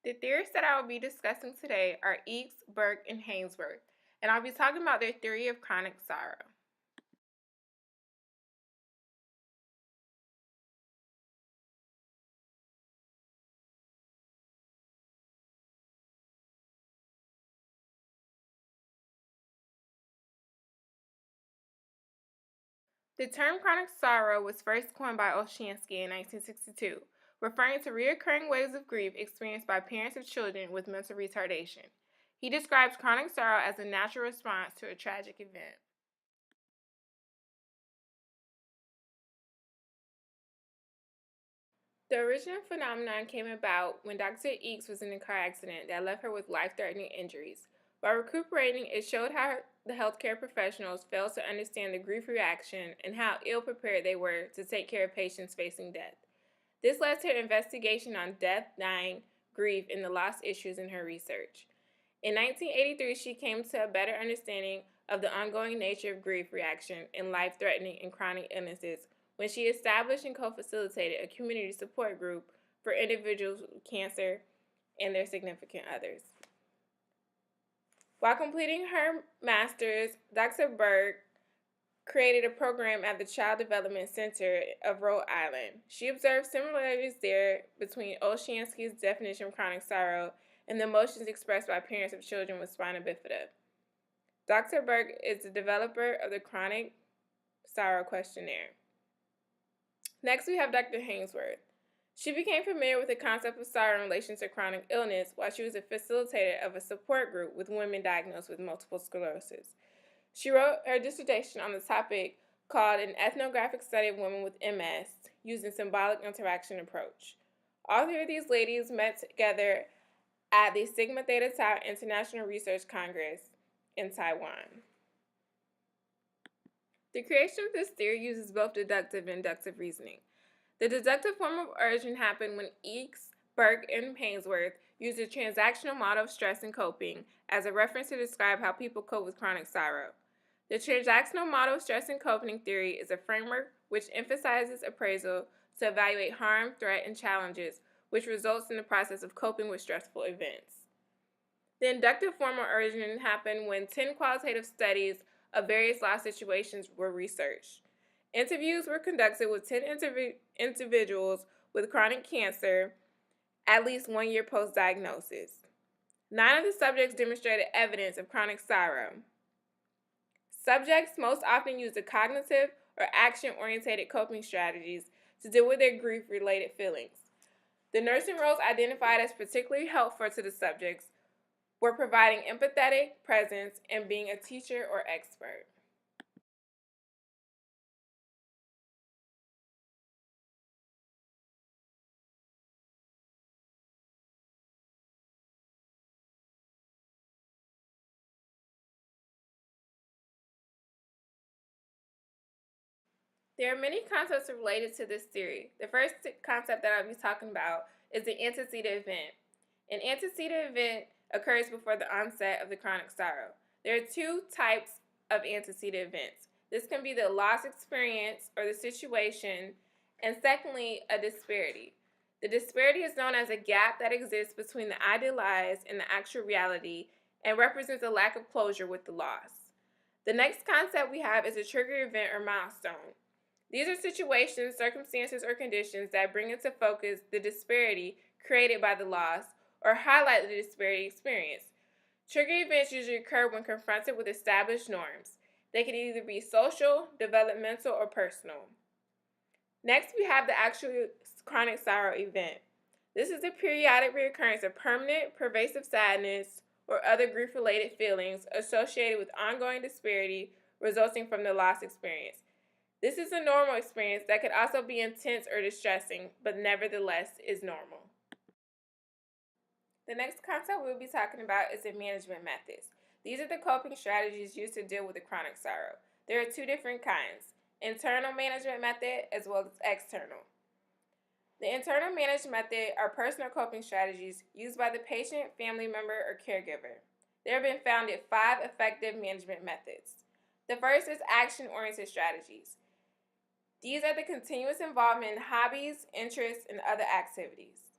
The theories that I will be discussing today are Eakes, Burke, and Hainsworth, and I'll be talking about their theory of chronic sorrow. The term chronic sorrow was first coined by Olshansky in 1962, referring to recurring waves of grief experienced by parents of children with mental retardation. He describes chronic sorrow as a natural response to a tragic event. The original phenomenon came about when Dr. Eakes was in a car accident that left her with life-threatening injuries. By recuperating, it showed how the healthcare professionals failed to understand the grief reaction and how ill-prepared they were to take care of patients facing death. This led to an investigation on death, dying, grief, and the lost issues in her research. In 1983, she came to a better understanding of the ongoing nature of grief reaction in life-threatening and chronic illnesses when she established and co-facilitated a community support group for individuals with cancer and their significant others. While completing her master's, Dr. Burke created a program at the Child Development Center of Rhode Island. She observed similarities there between Olshansky's definition of chronic sorrow and the emotions expressed by parents of children with spina bifida. Dr. Burke is the developer of the Chronic Sorrow Questionnaire. Next, we have Dr. Hainsworth. She became familiar with the concept of sorrow in relation to chronic illness while she was a facilitator of a support group with women diagnosed with multiple sclerosis. She wrote her dissertation on the topic called An Ethnographic Study of Women with MS Using Symbolic Interaction Approach. All three of these ladies met together at the Sigma Theta Tau International Research Congress in Taiwan. The creation of this theory uses both deductive and inductive reasoning. The deductive form of origin happened when Eakes, Burke, and Hainsworth used a transactional model of stress and coping as a reference to describe how people cope with chronic sorrow. The transactional model of stress and coping theory is a framework which emphasizes appraisal to evaluate harm, threat, and challenges, which results in the process of coping with stressful events. The inductive form of origin happened when 10 qualitative studies of various loss situations were researched. Interviews were conducted with 10 individuals with chronic cancer at least 1 year post-diagnosis. 9 of the subjects demonstrated evidence of chronic sorrow. Subjects most often used the cognitive or action-oriented coping strategies to deal with their grief-related feelings. The nursing roles identified as particularly helpful to the subjects were providing empathetic presence and being a teacher or expert. There are many concepts related to this theory. The first concept that I'll be talking about is the antecedent event. An antecedent event occurs before the onset of the chronic sorrow. There are two types of antecedent events. This can be the loss experience or the situation, and secondly, a disparity. The disparity is known as a gap that exists between the idealized and the actual reality and represents a lack of closure with the loss. The next concept we have is a trigger event or milestone. These are situations, circumstances, or conditions that bring into focus the disparity created by the loss or highlight the disparity experienced. Trigger events usually occur when confronted with established norms. They can either be social, developmental, or personal. Next, we have the actual chronic sorrow event. This is the periodic reoccurrence of permanent, pervasive sadness or other grief-related feelings associated with ongoing disparity resulting from the loss experience. This is a normal experience that could also be intense or distressing, but nevertheless is normal. The next concept we'll be talking about is the management methods. These are the coping strategies used to deal with the chronic sorrow. There are two different kinds, internal management method as well as external. The internal management method are personal coping strategies used by the patient, family member, or caregiver. There have been founded 5 effective management methods. The first is action-oriented strategies. These are the continuous involvement in hobbies, interests, and other activities.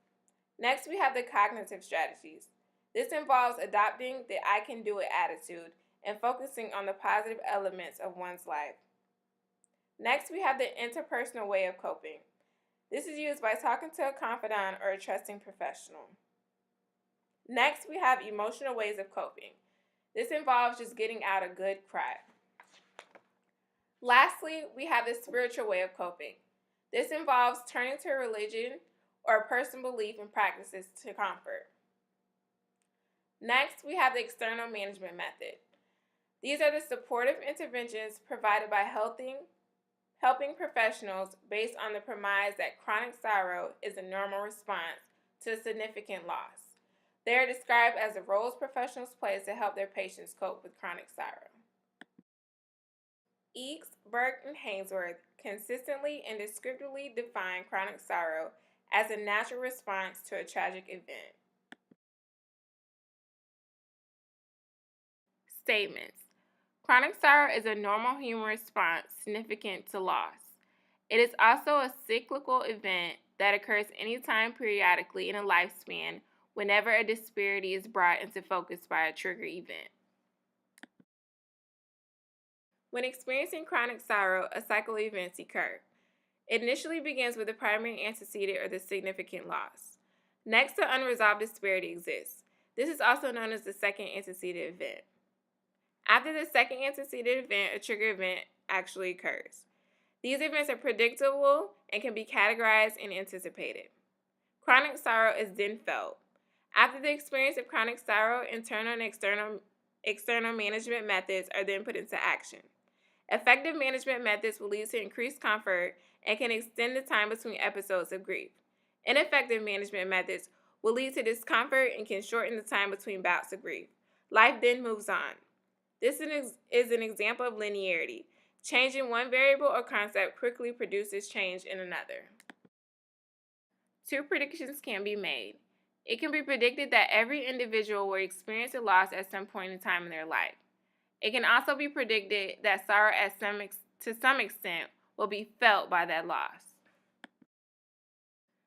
Next, we have the cognitive strategies. This involves adopting the I can do it attitude and focusing on the positive elements of one's life. Next, we have the interpersonal way of coping. This is used by talking to a confidant or a trusting professional. Next, we have emotional ways of coping. This involves just getting out a good cry. Lastly, we have the spiritual way of coping. This involves turning to a religion or a personal belief and practices to comfort. Next, we have the external management method. These are the supportive interventions provided by helping professionals based on the premise that chronic sorrow is a normal response to a significant loss. They are described as the roles professionals play to help their patients cope with chronic sorrow. Eakes, Burke, and Hainsworth consistently and descriptively define chronic sorrow as a natural response to a tragic event. Statements. Chronic sorrow is a normal human response significant to loss. It is also a cyclical event that occurs anytime periodically in a lifespan whenever a disparity is brought into focus by a trigger event. When experiencing chronic sorrow, a cycle of events occur. It initially begins with the primary antecedent or the significant loss. Next, the unresolved disparity exists. This is also known as the second antecedent event. After the second antecedent event, a trigger event actually occurs. These events are predictable and can be categorized and anticipated. Chronic sorrow is then felt. After the experience of chronic sorrow, internal and external management methods are then put into action. Effective management methods will lead to increased comfort and can extend the time between episodes of grief. Ineffective management methods will lead to discomfort and can shorten the time between bouts of grief. Life then moves on. This is an example of linearity. Change in one variable or concept quickly produces change in another. Two predictions can be made. It can be predicted that every individual will experience a loss at some point in time in their life. It can also be predicted that sorrow to some extent will be felt by that loss.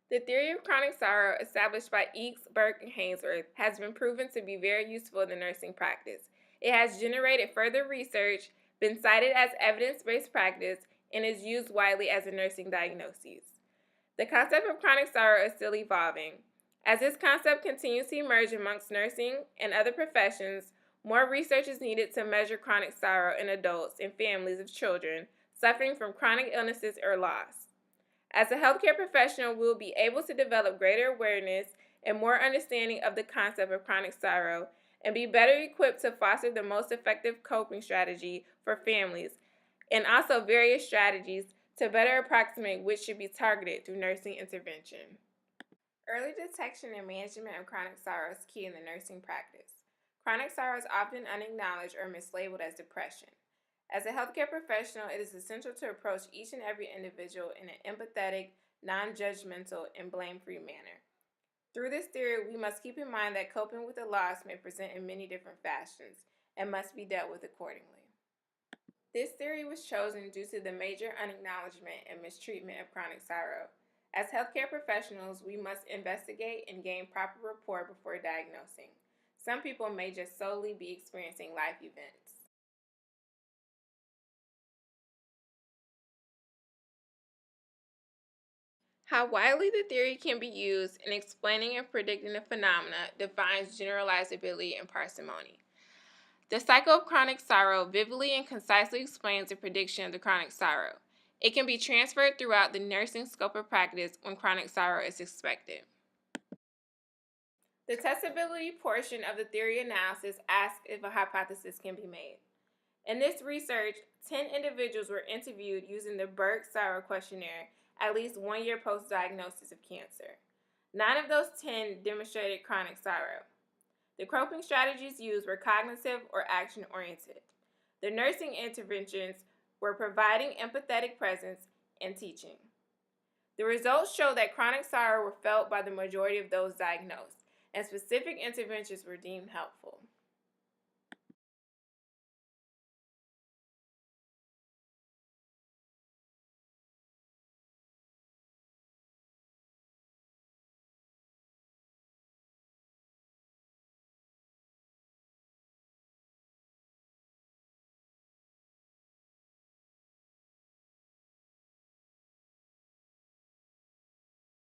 The theory of chronic sorrow established by Eakes, Burke, and Hainsworth has been proven to be very useful in the nursing practice. It has generated further research, been cited as evidence-based practice, and is used widely as a nursing diagnosis. The concept of chronic sorrow is still evolving. As this concept continues to emerge amongst nursing and other professions, more research is needed to measure chronic sorrow in adults and families of children suffering from chronic illnesses or loss. As a healthcare professional, we will be able to develop greater awareness and more understanding of the concept of chronic sorrow and be better equipped to foster the most effective coping strategy for families, and also various strategies to better approximate which should be targeted through nursing intervention. Early detection and management of chronic sorrow is key in the nursing practice. Chronic sorrow is often unacknowledged or mislabeled as depression. As a healthcare professional, it is essential to approach each and every individual in an empathetic, non-judgmental, and blame-free manner. Through this theory, we must keep in mind that coping with a loss may present in many different fashions and must be dealt with accordingly. This theory was chosen due to the major unacknowledgement and mistreatment of chronic sorrow. As healthcare professionals, we must investigate and gain proper rapport before diagnosing. Some people may just solely be experiencing life events. How widely the theory can be used in explaining and predicting the phenomena defines generalizability and parsimony. The cycle of chronic sorrow vividly and concisely explains the prediction of the chronic sorrow. It can be transferred throughout the nursing scope of practice when chronic sorrow is expected. The testability portion of the theory analysis asks if a hypothesis can be made. In this research, 10 individuals were interviewed using the Burke-Sorrow questionnaire at least 1 year post-diagnosis of cancer. 9 of those 10 demonstrated chronic sorrow. The coping strategies used were cognitive or action-oriented. The nursing interventions were providing empathetic presence and teaching. The results show that chronic sorrow were felt by the majority of those diagnosed, and specific interventions were deemed helpful.